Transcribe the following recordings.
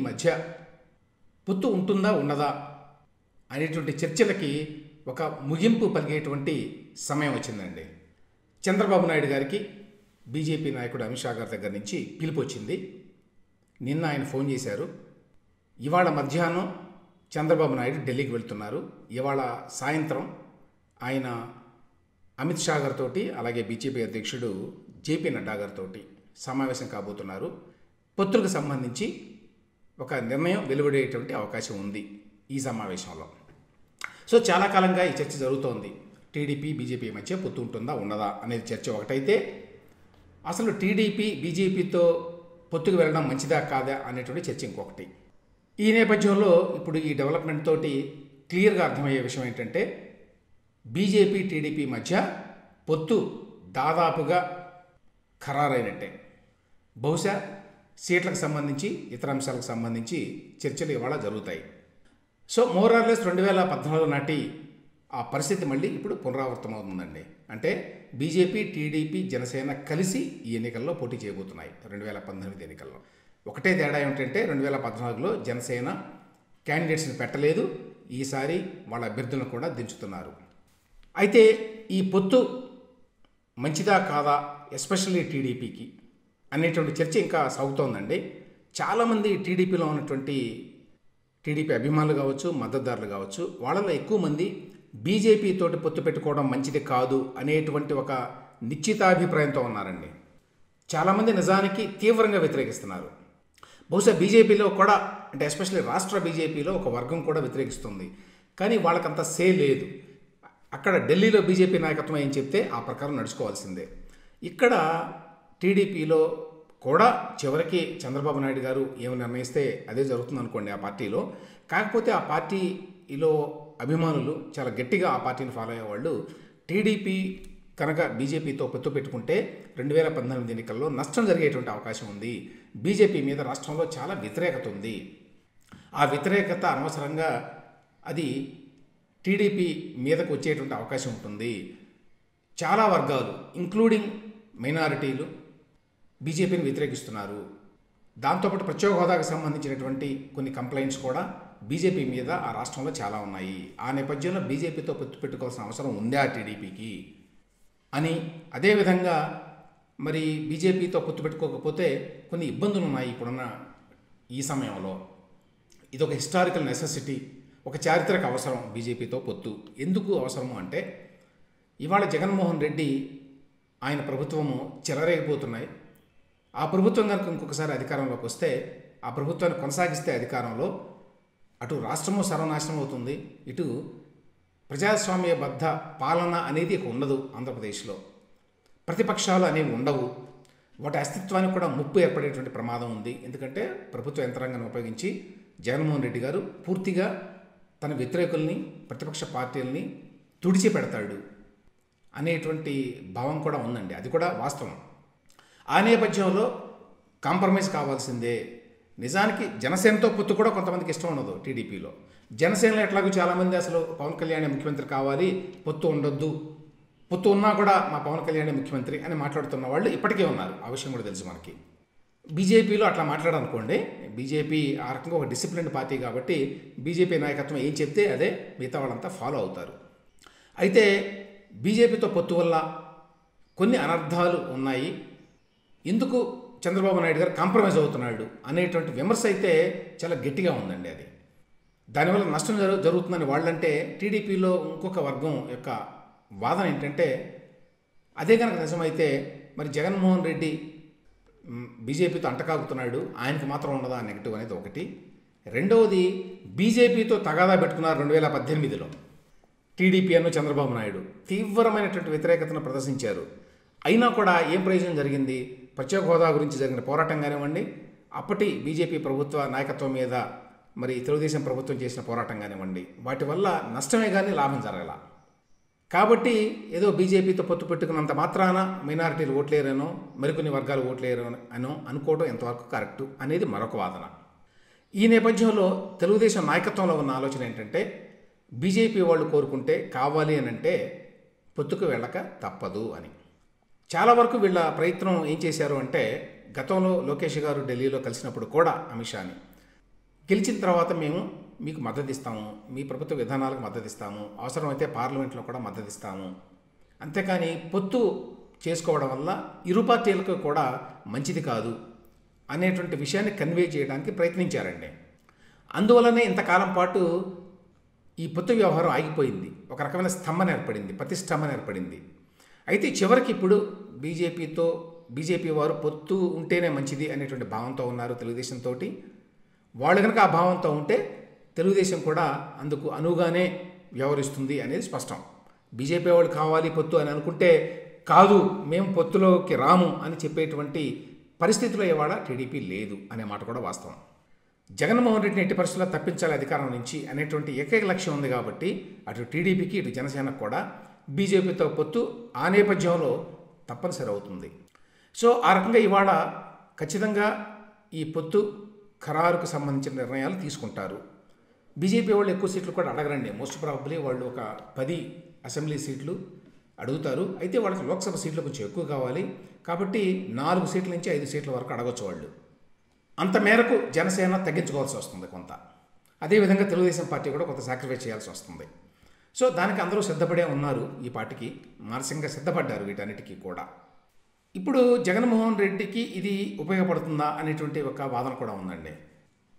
మధ్య పొత్తు ఉంటుందా ఉండదా అనేటువంటి చర్చలకి ఒక ముగింపు పలిగేటువంటి సమయం వచ్చిందండి. చంద్రబాబు నాయుడు గారికి బీజేపీ నాయకుడు అమిత్ షా గారి దగ్గర నుంచి పిలుపు వచ్చింది. నిన్న ఆయన ఫోన్ చేశారు. ఇవాళ మధ్యాహ్నం చంద్రబాబు నాయుడు ఢిల్లీకి వెళ్తున్నారు. ఇవాళ సాయంత్రం ఆయన అమిత్ షా గారితో అలాగే బీజేపీ అధ్యక్షుడు జేపీ నడ్డా గారితో సమావేశం కాబోతున్నారు. పొత్తులకు సంబంధించి ఒక నిర్ణయం వెలువడేటువంటి అవకాశం ఉంది ఈ సమావేశంలో. సో చాలా కాలంగా ఈ చర్చ జరుగుతోంది. టీడీపీ బీజేపీ మధ్య పొత్తు ఉంటుందా ఉండదా అనేది చర్చ ఒకటైతే, అసలు టీడీపీ బీజేపీతో పొత్తుకు వెళ్ళడం మంచిదా కాదా అనేటువంటి చర్చ ఇంకొకటి. ఈ నేపథ్యంలో ఇప్పుడు ఈ డెవలప్మెంట్ తోటి క్లియర్గా అర్థమయ్యే విషయం ఏంటంటే, బీజేపీ టీడీపీ మధ్య పొత్తు దాదాపుగా ఖరారైనట్టే. బహుశా సీట్లకు సంబంధించి ఇతర అంశాలకు సంబంధించి చర్చలు ఇవాళ జరుగుతాయి. సో మోరార్లెస్ 2014 నాటి ఆ పరిస్థితి మళ్ళీ ఇప్పుడు పునరావృతమవుతుందండి. అంటే బీజేపీ టీడీపీ జనసేన కలిసి ఈ ఎన్నికల్లో పోటీ చేయబోతున్నాయి 2018 ఎన్నికల్లో. ఒకటే తేడా ఏమిటంటే 2014లో జనసేన క్యాండిడేట్స్ని పెట్టలేదు, ఈసారి వాళ్ళ అభ్యర్థులను కూడా దించుతున్నారు. అయితే ఈ పొత్తు మంచిదా కాదా ఎస్పెషల్లీ టీడీపీకి అనేటువంటి చర్చ ఇంకా సాగుతోందండి. చాలామంది టీడీపీలో ఉన్నటువంటి టీడీపీ అభిమానులు కావచ్చు, మద్దతుదారులు కావచ్చు, వాళ్ళలో ఎక్కువ మంది బీజేపీ తోటి పొత్తు పెట్టుకోవడం మంచిది కాదు అనేటువంటి ఒక నిశ్చితాభిప్రాయంతో ఉన్నారండి. చాలామంది నిజానికి తీవ్రంగా వ్యతిరేకిస్తున్నారు. బహుశా బీజేపీలో కూడా, అంటే ఎస్పెషల్లీ రాష్ట్ర బీజేపీలో ఒక వర్గం కూడా వ్యతిరేకిస్తుంది. కానీ వాళ్ళకంత సే లేదు. అక్కడ ఢిల్లీలో బీజేపీ నాయకత్వం ఏం చెప్తే ఆ ప్రకారం నడుచుకోవాల్సిందే. ఇక్కడ టీడీపీలో కూడా చివరికి చంద్రబాబు నాయుడు గారు ఏమి నిర్ణయిస్తే అదే జరుగుతుంది అనుకోండి ఆ పార్టీలో. కాకపోతే ఆ పార్టీలో అభిమానులు చాలా గట్టిగా ఆ పార్టీని ఫాలో అయ్యేవాళ్ళు టీడీపీ కనుక బీజేపీతో పొత్తు పెట్టుకుంటే 2018 ఎన్నికల్లో నష్టం జరిగేటువంటి అవకాశం ఉంది. బీజేపీ మీద రాష్ట్రంలో చాలా వ్యతిరేకత ఉంది. ఆ వ్యతిరేకత అనవసరంగా అది టీడీపీ మీదకు వచ్చేటువంటి అవకాశం ఉంటుంది. చాలా వర్గాలు ఇంక్లూడింగ్ మైనారిటీలు బీజేపీని వ్యతిరేకిస్తున్నారు. దాంతోపాటు ప్రత్యేక హోదాకు సంబంధించినటువంటి కొన్ని కంప్లైంట్స్ కూడా బీజేపీ మీద ఆ రాష్ట్రంలో చాలా ఉన్నాయి. ఆ నేపథ్యంలో బీజేపీతో పొత్తు పెట్టుకోవాల్సిన అవసరం ఉందా టీడీపీకి అని, అదేవిధంగా మరి బీజేపీతో పొత్తు పెట్టుకోకపోతే కొన్ని ఇబ్బందులు ఉన్నాయి ఇప్పుడున్న ఈ సమయంలో. ఇది ఒక హిస్టారికల్ నెసెసిటీ, ఒక చారిత్రక అవసరం బీజేపీతో పొత్తు. ఎందుకు అవసరము అంటే, ఇవాళ జగన్మోహన్ రెడ్డి ఆయన ప్రభుత్వము చెలరేగిపోతున్నాయి. ఆ ప్రభుత్వం కనుక ఇంకొకసారి అధికారంలోకి వస్తే, ఆ ప్రభుత్వాన్ని కొనసాగిస్తే అధికారంలో అటు రాష్ట్రము సర్వనాశనం అవుతుంది, ఇటు ప్రజాస్వామ్యబద్ధ పాలన అనేది ఇక ఉండదు. ఆంధ్రప్రదేశ్లో ప్రతిపక్షాలు అనేవి ఉండవు. వాటి అస్తిత్వానికి కూడా ముప్పు ఏర్పడేటువంటి ప్రమాదం ఉంది. ఎందుకంటే ప్రభుత్వ యంత్రాంగాన్ని ఉపయోగించి జగన్మోహన్ రెడ్డి గారు పూర్తిగా తన వ్యతిరేకుల్ని, ప్రతిపక్ష పార్టీలని తుడిచిపెడతాడు అనేటువంటి భావం కూడా ఉందండి. అది కూడా వాస్తవం. ఆ నేపథ్యంలో కాంప్రమైజ్ కావాల్సిందే. నిజానికి జనసేనతో పొత్తు కూడా కొంతమందికి ఇష్టం ఉండదు టీడీపీలో. జనసేనలో ఎట్లాగో చాలామంది అసలు పవన్ కళ్యాణ్ ముఖ్యమంత్రి కావాలి, పొత్తు ఉండొద్దు, పొత్తు ఉన్నా కూడా మా పవన్ కళ్యాణ్ ముఖ్యమంత్రి అని మాట్లాడుతున్న వాళ్ళు ఇప్పటికే ఉన్నారు. ఆ విషయం కూడా తెలుసు మనకి. బీజేపీలో అట్లా మాట్లాడాలనుకోండి, బీజేపీ ఆ రకంగా ఒక డిసిప్లిన్డ్ పార్టీ కాబట్టి బీజేపీ నాయకత్వం ఏం చెప్తే అదే మిగతా వాళ్ళంతా ఫాలో అవుతారు. అయితే బీజేపీతో పొత్తు వల్ల కొన్ని అనర్థాలు ఉన్నాయి. ఎందుకు చంద్రబాబు నాయుడు గారు కాంప్రమైజ్ అవుతున్నాడు అనేటువంటి విమర్శ అయితే చాలా గట్టిగా ఉందండి. అది దానివల్ల నష్టం జరుగుతుందని వాళ్ళంటే, టీడీపీలో ఇంకొక వర్గం యొక్క వాదన ఏంటంటే, అదే కనుక నిజమైతే మరి జగన్మోహన్ రెడ్డి బీజేపీతో అంటకాగుతున్నాడు, ఆయనకు మాత్రం ఉండదా నెగిటివ్ అనేది ఒకటి. రెండవది, బీజేపీతో తగాదా పెట్టుకున్నారు 2018లో టీడీపీ అను చంద్రబాబు నాయుడు. తీవ్రమైనటువంటి వ్యతిరేకతను ప్రదర్శించారు. అయినా కూడా ఏం ప్రయోజనం జరిగింది? ప్రత్యేక హోదా గురించి జరిగిన పోరాటం కానివ్వండి, అప్పటి బీజేపీ ప్రభుత్వ నాయకత్వం మీద మరి తెలుగుదేశం ప్రభుత్వం చేసిన పోరాటం కానివ్వండి, వాటి వల్ల నష్టమే కానీ లాభం జరగల. కాబట్టి ఏదో బీజేపీతో పొత్తు పెట్టుకున్నంత మాత్రాన మైనారిటీలు ఓట్లేరనో, మరికొన్ని వర్గాలు ఓట్లేరు అనో అనుకోవడం ఎంతవరకు కరెక్టు అనేది మరొక వాదన. ఈ నేపథ్యంలో తెలుగుదేశం నాయకత్వంలో ఉన్న ఆలోచన ఏంటంటే, బీజేపీ వాళ్ళు కోరుకుంటే కావాలి అని అంటే పొత్తుకు వెళ్ళక తప్పదు అని. చాలా వరకు వీళ్ళ ప్రయత్నం ఏం చేశారు అంటే, గతంలో లోకేష్ గారు ఢిల్లీలో కలిసినప్పుడు కూడా అమిత్ షాని గెలిచిన తర్వాత మేము మీకు మద్దతు ఇస్తాము, మీ ప్రభుత్వ విధానాలకు మద్దతు ఇస్తాము, అవసరమైతే పార్లమెంట్లో కూడా మద్దతు ఇస్తాము, అంతేకాని పొత్తు చేసుకోవడం వల్ల ఇరు పార్టీలకు కూడా మంచిది కాదు అనేటువంటి విషయాన్ని కన్వే చేయడానికి ప్రయత్నించారండి. అందువల్లనే ఇంతకాలం పాటు ఈ పొత్తు వ్యవహారం ఆగిపోయింది, ఒక రకమైన స్తంభన ఏర్పడింది, ప్రతిష్టంభన ఏర్పడింది. అయితే చివరికి ఇప్పుడు బీజేపీ వారు పొత్తు ఉంటేనే మంచిది అనేటువంటి భావంతో ఉన్నారు తెలుగుదేశంతో. వాళ్ళు కనుక ఆ భావంతో ఉంటే తెలుగుదేశం కూడా అందుకు అనువుగానే వ్యవహరిస్తుంది అనేది స్పష్టం. బీజేపీ వాళ్ళు కావాలి పొత్తు అని అనుకుంటే కాదు, మేము పొత్తులోకి రాము అని చెప్పేటువంటి పరిస్థితిలో ఇవాళ టీడీపీ లేదు అనే మాట కూడా వాస్తవం. జగన్మోహన్ రెడ్డిని ఎట్టి పరిస్థితుల్లో తప్పించాలి అధికారం నుంచి అనేటువంటి ఏకైక లక్ష్యం ఉంది కాబట్టి అటు టీడీపీకి ఇటు జనసేనకు కూడా బీజేపీతో పొత్తు ఆ నేపథ్యంలో తప్పనిసరి అవుతుంది. సో ఆ రకంగా ఇవాళ ఖచ్చితంగా ఈ పొత్తు ఖరారుకు సంబంధించిన నిర్ణయాలు తీసుకుంటారు. బీజేపీ వాళ్ళు ఎక్కువ సీట్లు కూడా అడగరండి. మోస్ట్ ప్రాబబ్లీ వాళ్ళు ఒక 10 అసెంబ్లీ సీట్లు అడుగుతారు. అయితే వాళ్ళకి లోక్సభ సీట్లు కొంచెం ఎక్కువ కావాలి కాబట్టి 4 సీట్ల నుంచి 5 సీట్ల వరకు అడగొచ్చు వాళ్ళు. అంత మేరకు జనసేన తగ్గించుకోవాల్సి వస్తుంది కొంత. అదేవిధంగా తెలుగుదేశం పార్టీ కూడా కొంత సాక్రిఫైస్ చేయాల్సి వస్తుంది. సో దానికి అందరూ సిద్ధపడే ఉన్నారు. ఈ పార్టీకి మానసికంగా సిద్ధపడ్డారు వీటన్నిటికీ కూడా. ఇప్పుడు జగన్మోహన్ రెడ్డికి ఇది ఉపయోగపడుతుందా అనేటువంటి ఒక వాదన కూడా ఉందండి.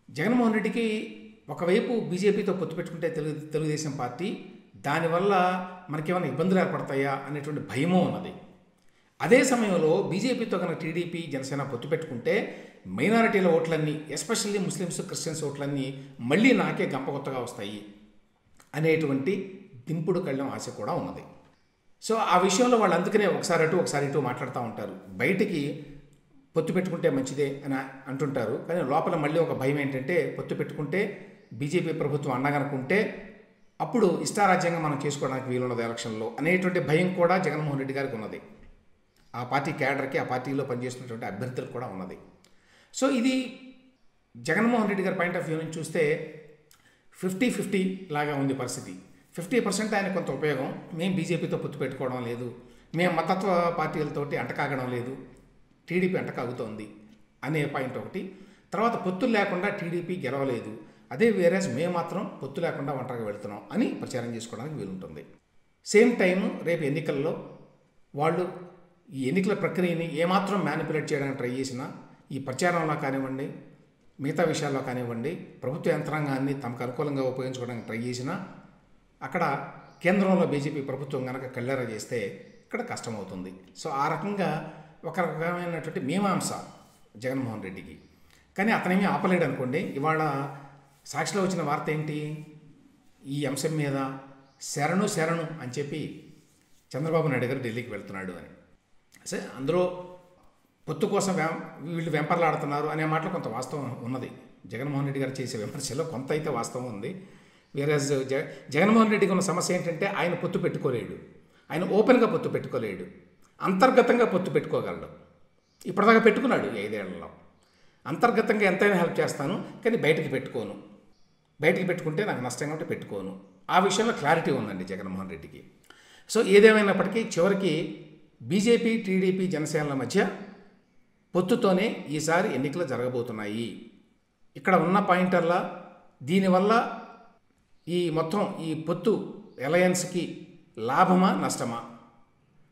జగన్మోహన్ రెడ్డికి ఒకవైపు బీజేపీతో పొత్తు పెట్టుకుంటే తెలుగుదేశం పార్టీ దానివల్ల మనకేమైనా ఇబ్బందులు ఏర్పడతాయా అనేటువంటి భయమూ ఉన్నది. అదే సమయంలో బీజేపీతో కనుక టీడీపీ జనసేన పొత్తు పెట్టుకుంటే మైనారిటీల ఓట్లన్నీ, ఎస్పెషల్లీ ముస్లిమ్స్ క్రిస్టియన్స్ ఓట్లన్నీ మళ్ళీ నాకే గంపకొత్తగా వస్తాయి అనేటువంటి దింపుడు కళ్ళం ఆశ కూడా ఉన్నది. సో ఆ విషయంలో వాళ్ళు అందుకనే ఒకసారి అటు ఒకసారి ఇటు మాట్లాడుతూ ఉంటారు. బయటికి పొత్తు పెట్టుకుంటే మంచిదే అని అంటుంటారు, కానీ లోపల మళ్ళీ ఒక భయం ఏంటంటే పొత్తు పెట్టుకుంటే బీజేపీ ప్రభుత్వం అండగనుకుంటే అప్పుడు ఇష్టారాజ్యంగా మనం చేసుకోవడానికి వీలున్నది ఎలక్షన్లో అనేటువంటి భయం కూడా జగన్మోహన్ రెడ్డి గారికి ఉన్నది. ఆ పార్టీ క్యాడర్కి, ఆ పార్టీలో పనిచేస్తున్నటువంటి అభ్యర్థులకు కూడా ఉన్నది. సో ఇది జగన్మోహన్ రెడ్డి గారి పాయింట్ ఆఫ్ వ్యూ నుంచి చూస్తే 50-50 లాగా ఉంది పరిస్థితి. 50% ఆయన కొంత ఉపయోగం, మేము బీజేపీతో పొత్తు పెట్టుకోవడం లేదు, మేము మతత్వ పార్టీలతోటి అంటకాగడం లేదు, టీడీపీ అంటకాగుతోంది అనే పాయింట్ ఒకటి. తర్వాత పొత్తులు లేకుండా టీడీపీ గెలవలేదు, అదే వేరేస్ మేము మాత్రం పొత్తు లేకుండా ఒంటరిగా వెళుతున్నాం అని ప్రచారం చేసుకోవడానికి వీలుంటుంది. సేమ్ టైం రేపు ఎన్నికల్లో వాళ్ళు ఈ ఎన్నికల ప్రక్రియని ఏమాత్రం మ్యానిపులేట్ చేయడానికి ట్రై చేసినా, ఈ ప్రచారంలో కానివ్వండి, మిగతా విషయాల్లో కానివ్వండి, ప్రభుత్వ యంత్రాంగాన్ని తమకు అనుకూలంగా ఉపయోగించుకోవడానికి ట్రై చేసినా అక్కడ కేంద్రంలో బీజేపీ ప్రభుత్వం కనుక కళ్ళెర చేస్తే ఇక్కడ కష్టమవుతుంది. సో ఆ రకంగా ఒక రకమైనటువంటి మీమాంస జగన్మోహన్ రెడ్డికి. కానీ అతనేమీ ఆపలేడు అనుకోండి. ఇవాళ సాక్షిలో వచ్చిన వార్త ఏంటి, ఈ అంశం మీద శరణు అని చెప్పి చంద్రబాబు నాయుడు గారు ఢిల్లీకి వెళ్తున్నాడు అని. సరే, అందులో పొత్తు కోసం వీళ్ళు వెంపర్లాడుతున్నారు అనే మాటలో కొంత వాస్తవం ఉన్నది. జగన్మోహన్ రెడ్డి గారు చేసే విమర్శలో కొంత అయితే వాస్తవం ఉంది. వేరే జగన్మోహన్ రెడ్డికి ఉన్న సమస్య ఏంటంటే ఆయన పొత్తు పెట్టుకోలేడు, ఆయన ఓపెన్గా పొత్తు పెట్టుకోలేడు, అంతర్గతంగా పొత్తు పెట్టుకోగలడు. ఇప్పటిదాకా పెట్టుకున్నాడు 5 ఏళ్లలో. అంతర్గతంగా ఎంతైనా హెల్ప్ చేస్తాను కానీ బయటికి పెట్టుకోను, బయటికి పెట్టుకుంటే నాకు నష్టం కాబట్టి పెట్టుకోను. ఆ విషయంలో క్లారిటీ ఉందండి జగన్మోహన్ రెడ్డికి. సో ఏదేమైనప్పటికీ చివరికి బీజేపీ, టీడీపీ, జనసేనల మధ్య పొత్తుతోనే ఈసారి ఎన్నికలు జరగబోతున్నాయి. ఇక్కడ ఉన్న పాయింటర్లా దీనివల్ల ఈ మొత్తం ఈ పొత్తు అలయన్స్కి లాభమా నష్టమా?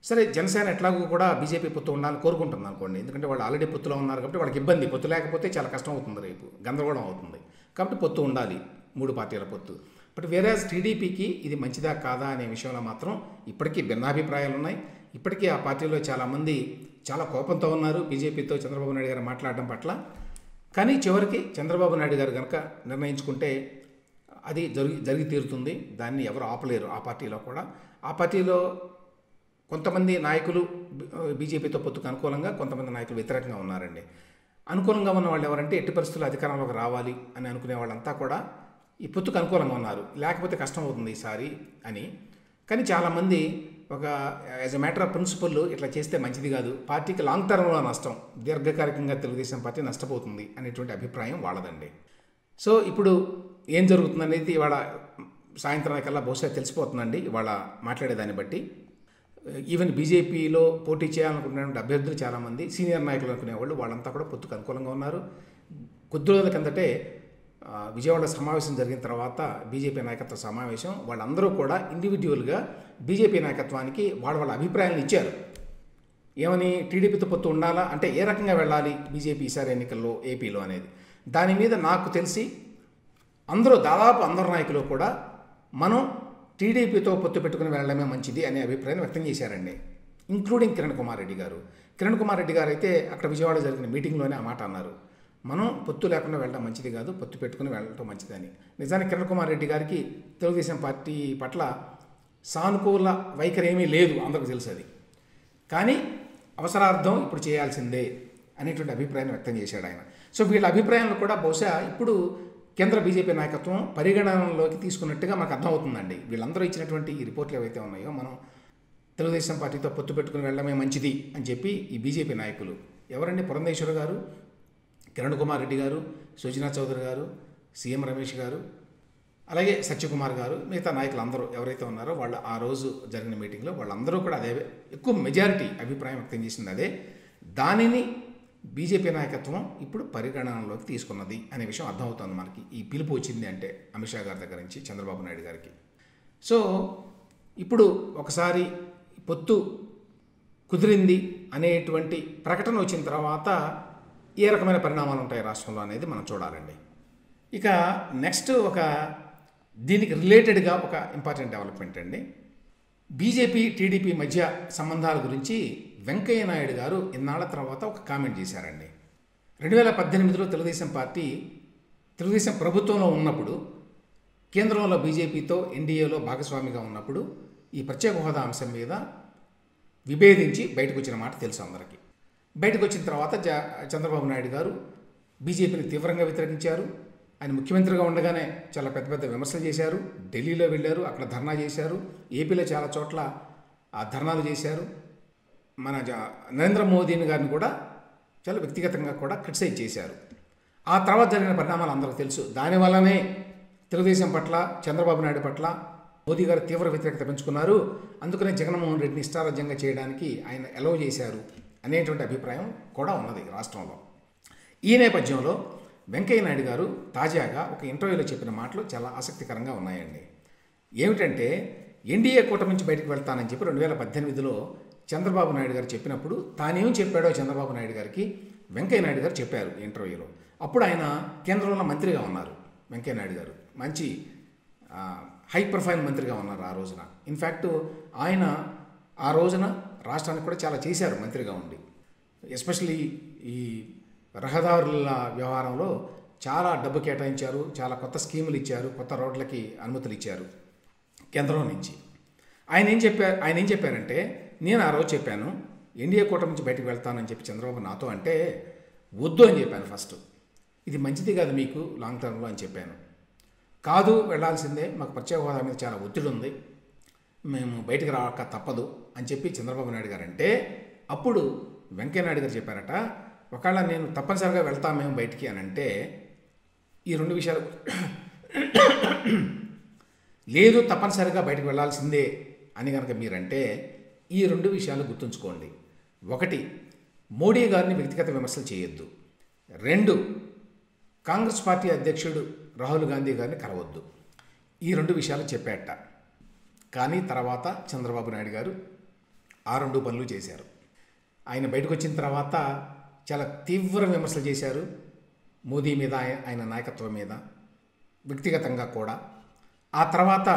సరే, జనసేన ఎట్లాగూ కూడా బీజేపీ పొత్తు ఉండాలని కోరుకుంటుంది అనుకోండి, ఎందుకంటే వాళ్ళు ఆల్రెడీ పొత్తులో ఉన్నారు కాబట్టి వాళ్ళకి ఇబ్బంది. పొత్తు లేకపోతే చాలా కష్టం అవుతుంది, రేపు గందరగోళం అవుతుంది. కాబట్టి పొత్తు ఉండాలి, 3 పార్టీల పొత్తు. బట్ వేరే టీడీపీకి ఇది మంచిదా కాదా అనే విషయంలో మాత్రం ఇప్పటికీ భిన్నాభిప్రాయాలు ఉన్నాయి. ఇప్పటికీ ఆ పార్టీలో చాలామంది చాలా కోపంతో ఉన్నారు బీజేపీతో చంద్రబాబు నాయుడు గారు మాట్లాడడం పట్ల. కానీ చివరికి చంద్రబాబు నాయుడు గారు కనుక నిర్ణయించుకుంటే అది జరిగి తీరుతుంది. దాన్ని ఎవరు ఆపలేరు. ఆ పార్టీలో కూడా, ఆ పార్టీలో కొంతమంది నాయకులు బీజేపీతో పొత్తుకు అనుకూలంగా, కొంతమంది నాయకులు వ్యతిరేకంగా ఉన్నారండి. అనుకూలంగా ఉన్న వాళ్ళు ఎవరంటే ఎట్టి పరిస్థితుల్లో అధికారంలోకి రావాలి అని అనుకునే వాళ్ళంతా కూడా ఈ పొత్తుకు అనుకూలంగా ఉన్నారు, లేకపోతే కష్టం అవుతుంది ఈసారి అని. కానీ చాలామంది ఒక as a matter of principle ఇట్లా చేస్తే మంచిది కాదు, పార్టీకి లాంగ్ టర్మ్లో నష్టం, దీర్ఘకాలికంగా తెలుగుదేశం పార్టీ నష్టపోతుంది అనేటువంటి అభిప్రాయం వాళ్ళదండి. సో ఇప్పుడు ఏం జరుగుతుందనేది ఇవాళ సాయంత్రానికల్లా బహుశా తెలిసిపోతుందండి. ఇవాళ మాట్లాడేదాన్ని బట్టి ఈవెన్ బీజేపీలో పోటీ చేయాలనుకున్నటువంటి అభ్యర్థులు చాలామంది సీనియర్ నాయకులు అనుకునేవాళ్ళు వాళ్ళంతా కూడా పొత్తుకు అనుకూలంగా ఉన్నారు. కొద్ది రోజుల కిందటే విజయవాడ సమావేశం జరిగిన తర్వాత బీజేపీ నాయకత్వ సమావేశం వాళ్ళందరూ కూడా ఇండివిజువల్గా బీజేపీ నాయకత్వానికి వాళ్ళ అభిప్రాయాలను ఇచ్చారు. ఏమని, టీడీపీతో పొత్తు ఉండాలా అంటే ఏ రకంగా వెళ్ళాలి బీజేపీ ఈసారి ఎన్నికల్లో ఏపీలో అనేది. దాని మీద నాకు తెలిసి దాదాపు అందరు నాయకులు కూడా మనం టీడీపీతో పొత్తు పెట్టుకుని వెళ్ళడమే మంచిది అనే అభిప్రాయం వ్యక్తం చేశారండి, ఇంక్లూడింగ్ కిరణ్ కుమార్ రెడ్డి గారు. కిరణ్ కుమార్ రెడ్డి గారు అయితే అక్కడ విజయవాడ జరిగిన మీటింగ్లోనే ఆ మాట అన్నారు, మనం పొత్తు లేకుండా వెళ్ళడం మంచిది కాదు, పొత్తు పెట్టుకుని వెళ్ళడం మంచిదని. నిజానికి కిరణ్ కుమార్ రెడ్డి గారికి తెలుగుదేశం పార్టీ పట్ల సానుకూల వైఖరి ఏమీ లేదు, అందరికీ తెలుసు అది. కానీ అవసరార్థం ఇప్పుడు చేయాల్సిందే అనేటువంటి అభిప్రాయాన్ని వ్యక్తం చేశాడు ఆయన. సో వీళ్ళ అభిప్రాయంలో కూడా బహుశా ఇప్పుడు కేంద్ర బీజేపీ నాయకత్వం పరిగణనలోకి తీసుకున్నట్టుగా మనకు అర్థమవుతుందండి. వీళ్ళందరూ ఇచ్చినటువంటి ఈ రిపోర్ట్లు ఏవైతే ఉన్నాయో, మనం తెలుగుదేశం పార్టీతో పొత్తు పెట్టుకుని వెళ్ళడమే మంచిది అని చెప్పి ఈ బీజేపీ నాయకులు ఎవరండి, పురంధేశ్వర్ గారు, కిరణ్ కుమార్ రెడ్డి గారు, సుజనా చౌదరి గారు, సీఎం రమేష్ గారు, అలాగే సత్యకుమార్ గారు, మిగతా నాయకులు అందరూ ఎవరైతే ఉన్నారో వాళ్ళు ఆ రోజు జరిగిన మీటింగ్లో వాళ్ళందరూ కూడా అదే ఎక్కువ మెజారిటీ అభిప్రాయం వ్యక్తం చేసింది అదే. దానిని బీజేపీ నాయకత్వం ఇప్పుడు పరిగణనలోకి తీసుకున్నది అనే విషయం అర్థమవుతుంది మనకి. ఈ పిలుపు వచ్చింది అంటే అమిత్ షా గారి దగ్గర నుంచి చంద్రబాబు నాయుడు గారికి. సో ఇప్పుడు ఒకసారి పొత్తు కుదిరింది అనేటువంటి ప్రకటన వచ్చిన తర్వాత ఏ రకమైన పరిణామాలు ఉంటాయి రాష్ట్రంలో అనేది మనం చూడాలండి. ఇక నెక్స్ట్ దీనికి రిలేటెడ్గా ఒక ఇంపార్టెంట్ డెవలప్మెంట్ అండి. బీజేపీ టీడీపీ మధ్య సంబంధాల గురించి వెంకయ్య నాయుడు గారు ఇన్నాళ్ల తర్వాత ఒక కామెంట్ చేశారండి. 2018లో తెలుగుదేశం ప్రభుత్వంలో ఉన్నప్పుడు, కేంద్రంలో బీజేపీతో ఎన్డీఏలో భాగస్వామిగా ఉన్నప్పుడు ఈ ప్రత్యేక హోదా అంశం మీద విభేదించి బయటకు వచ్చిన మాట తెలుసు అందరికీ. బయటకు వచ్చిన తర్వాత చంద్రబాబు నాయుడు గారు బీజేపీని తీవ్రంగా వ్యతిరేకించారు. ఆయన ముఖ్యమంత్రిగా ఉండగానే చాలా పెద్ద పెద్ద విమర్శలు చేశారు. ఢిల్లీలో వెళ్ళారు, అక్కడ ధర్నా చేశారు. ఏపీలో చాలా చోట్ల ఆ ధర్నాలు చేశారు. మన నరేంద్ర మోదీని గారిని కూడా చాలా వ్యక్తిగతంగా కూడా క్రిటిసైజ్ చేశారు. ఆ తర్వాత జరిగిన పరిణామాలు అందరికీ తెలుసు. దానివల్లనే తెలుగుదేశం పట్ల, చంద్రబాబు నాయుడు పట్ల మోదీ గారు తీవ్ర వ్యతిరేకత పెంచుకున్నారు. అందుకనే జగన్మోహన్ రెడ్డిని ఇష్టారాజ్యంగా చేయడానికి ఆయన ఎలవ్ చేశారు అనేటువంటి అభిప్రాయం కూడా ఉన్నది రాష్ట్రంలో. ఈ నేపథ్యంలో వెంకయ్య నాయుడు గారు తాజాగా ఒక ఇంటర్వ్యూలో చెప్పిన మాటలు చాలా ఆసక్తికరంగా ఉన్నాయండి. ఏమిటంటే, ఎన్డీఏ కూటమి నుంచి బయటకు వెళ్తానని చెప్పి 2018లో చంద్రబాబు నాయుడు గారు చెప్పినప్పుడు తానేం చెప్పాడో చంద్రబాబు నాయుడు గారికి వెంకయ్య నాయుడు గారు చెప్పారు ఇంటర్వ్యూలో. అప్పుడు ఆయన కేంద్రంలో మంత్రిగా ఉన్నారు. వెంకయ్య నాయుడు గారు మంచి హై ప్రొఫైల్ మంత్రిగా ఉన్నారు ఆ రోజున. ఇన్ఫ్యాక్ట్ ఆయన ఆ రోజున రాష్ట్రానికి కూడా చాలా చేశారు మంత్రిగా ఉండి. ఎస్పెషల్లీ ఈ రహదారుల వ్యవహారంలో చాలా డబ్బు కేటాయించారు, చాలా కొత్త స్కీములు ఇచ్చారు, కొత్త రోడ్లకి అనుమతులు ఇచ్చారు కేంద్రం నుంచి. ఆయన ఏం చెప్పారంటే, నేను ఆ రోజు చెప్పాను ఎన్డీఏ కూటమి నుంచి బయటకు వెళ్తానని చెప్పి చంద్రబాబు నాతో అంటే వద్దు అని చెప్పాను. ఫస్ట్ ఇది మంచిది కాదు మీకు లాంగ్ టర్మ్లో అని చెప్పాను. కాదు వెళ్ళాల్సిందే, మాకు ప్రత్యేక హోదా మీద చాలా ఒత్తిడి ఉంది, మేము బయటకు రాక తప్పదు అని చెప్పి చంద్రబాబు నాయుడు గారు అంటే, అప్పుడు వెంకయ్య నాయుడు గారు చెప్పారట, ఒకవేళ నేను తప్పనిసరిగా వెళ్తాను మేము బయటికి అని అంటే ఈ రెండు విషయాలు లేదు తప్పనిసరిగా బయటకు వెళ్ళాల్సిందే అని కనుక మీరంటే ఈ రెండు విషయాలు గుర్తుంచుకోండి. ఒకటి, మోడీ గారిని వ్యక్తిగత విమర్శలు చేయొద్దు. రెండు, కాంగ్రెస్ పార్టీ అధ్యక్షుడు రాహుల్ గాంధీ గారిని కలవద్దు. ఈ రెండు విషయాలు చెప్పాట. కానీ తర్వాత చంద్రబాబు నాయుడు గారు ఆ రెండు పనులు చేశారు. ఆయన బయటకు వచ్చిన తర్వాత చాలా తీవ్ర విమర్శలు చేశారు మోదీ మీద, ఆయన నాయకత్వం మీద, వ్యక్తిగతంగా కూడా. ఆ తర్వాత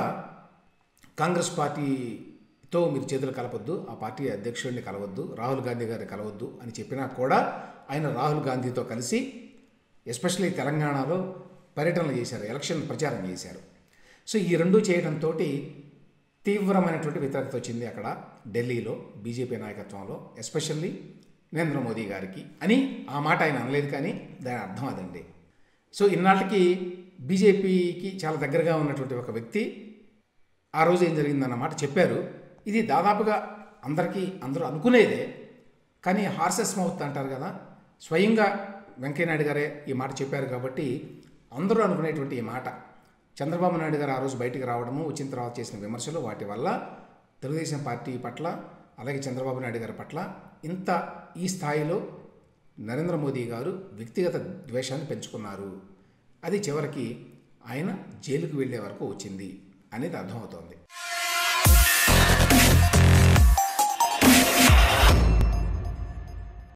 కాంగ్రెస్ పార్టీతో మీరు చేతులు కలపొద్దు, ఆ పార్టీ అధ్యక్షుడిని కలవద్దు, రాహుల్ గాంధీ గారిని కలవద్దు అని చెప్పినా కూడా ఆయన రాహుల్ గాంధీతో కలిసి ఎస్పెషల్లీ తెలంగాణలో పర్యటనలు చేశారు, ఎలక్షన్ ప్రచారం చేశారు. సో ఈ రెండు చేయడంతో తీవ్రమైనటువంటి వ్యతిరేకత వచ్చింది అక్కడ ఢిల్లీలో బీజేపీ నాయకత్వంలో, ఎస్పెషల్లీ నరేంద్ర మోదీ గారికి అని. ఆ మాట ఆయన అనలేదు, కానీ దాని అర్థం అదండి. సో ఇన్నాళ్ళకి బీజేపీకి చాలా దగ్గరగా ఉన్నటువంటి ఒక వ్యక్తి ఆ రోజు ఏం జరిగిందన్నమాట చెప్పారు. ఇది దాదాపుగా అందరూ అనుకునేదే, కానీ హార్సెస్ మౌత్ అంటారు కదా, స్వయంగా వెంకయ్య నాయుడు గారే ఈ మాట చెప్పారు కాబట్టి అందరూ అనుకునేటువంటి ఈ మాట. చంద్రబాబు నాయుడు గారు ఆ రోజు బయటికి రావడము, వచ్చిన తర్వాత చేసిన విమర్శలు, వాటి వల్ల తెలుగుదేశం పార్టీ పట్ల, అలాగే చంద్రబాబు నాయుడు గారి పట్ల ఇంత ఈ స్థాయిలో నరేంద్ర మోదీ గారు వ్యక్తిగత ద్వేషాన్ని పెంచుకున్నారు అది చివరికి ఆయన జైలుకు వెళ్ళే వరకు వచ్చింది అనేది అర్థమవుతోంది.